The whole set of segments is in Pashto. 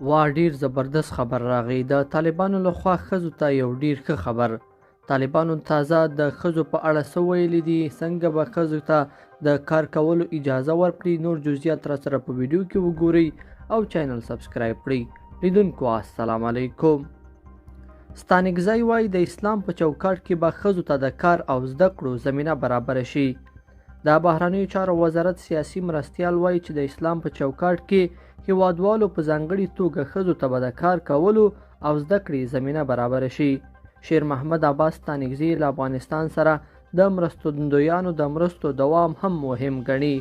وا ډیر زبردست خبر راغی. د طالبانو لخوا ښځو ته یو ډیر ښه خبر. طالبانو تازه د ښځو په اړه څه ویلي دي، څنګه به ښځو ته د کار کولو اجازه ورکړي، نور جزئیات را سره په ویډیو کې وګورئ او چینل سبسکرایب کړئ. لیدونکو السلام علیکم. ستانکزی وایي د اسلام په چوکاټ کې به ښځو ته د کار او زده کړو زمینه برابره شي. د بهرنیو چارو وزارت سیاسي مرستیال وایي چې د اسلام په چوکاټ کې هیوادوالو په ځانګړې توګه ښځو ته به د کار کولو او زده کړې زمینه برابره شي. شیر محمد عباس ستانکزی له افغانستان سره د مرستندویانو د مرستو دوام هم مهم ګڼي.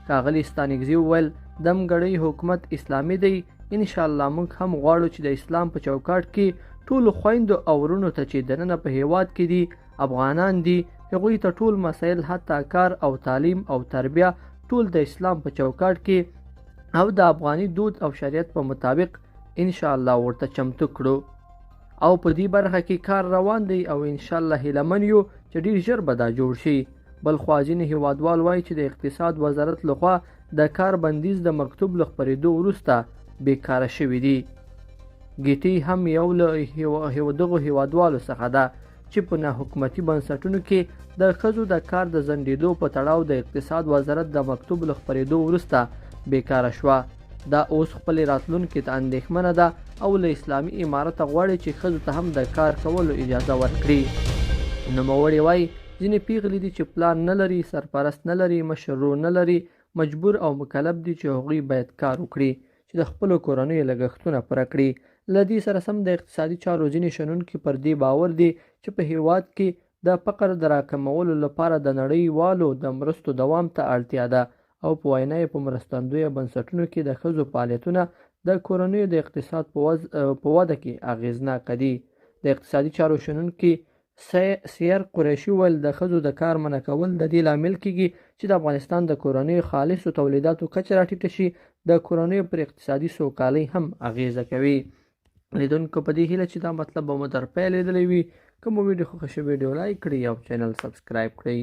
ښاغلي ستانکزی وویل دمګړی حکومت اسلامي دی. انشاءالله موږ هم غواړو چې د اسلام په چوکاټ کې ټولو خویندو او ورونو ته چې دننه په هیواد کې دي افغانان دي، هغوی ته ټول مسایل حتی کار او تعلیم او تربیه ټول د اسلام په چوکاټ کې او د افغاني دود او شریعت په مطابق انشاءالله ورته چمتو کړو او په دې برخه کې کار روان دی او انشاءالله هیلهمن یو چې ډیر ژر به دا جوړ شي. بل خوا ځینې هیوادوال وایي چې د اقتصاد وزارت لخوا د کار بندیز د مکتوب له خپرېدو وروسته بیکاره شوي دي. ګیټي هم یو له دغو هیوادوالو څخه ده چې په ناحکومتي بنسټونو کې د ښځو د کار د ځنډېدو په تړاو د اقتصاد وزارت د مکتوب له خپرېدو وروسته بیکاره شوه. دا اوس خپلې راتلونکي ته اندېښمنه ده او له اسلامي امارته غواړي چې ښځو ته هم د کار کولو اجازه ورکړي. نوموړی وایي ځینې پیغلې دي چې پلان نه لري، سرپرست نه لري، مشر نه لري، مجبور او مکلف دي چې هغوی باید کار وکړي چې د خپلو کورنیو لګښتونه پوره کړي. له دې سره سم د اقتصادي چارو ځینې شنونکي پر دې باور دي چې په هیواد کې د فقر د راکمولو لپاره د نړیوالو د مرستو دوام ته اړتیا ده او په وینا یې په مرستندویه بنسټونو کې د ښځو فعالیتونه د کورنیو د اقتصاد په وده کې اغیزناک دي. د اقتصادي چارو شنونکي سیر قریشي ویل د ښځو د کار منع کول د دې لامل کیږي چې د افغانستان د کورنیو خالصو تولیداتو کچه راټیټه شي، د کورنیو پر اقتصادي سوکالۍ هم اغیزه کوي. لیدونکو په دې هیله چې دا مطلب به مو در پیل لیدلی وي. که مو ویډیو خوښه شوې ویډیو لایک کړئ او چینل سبسکرایب کړئ.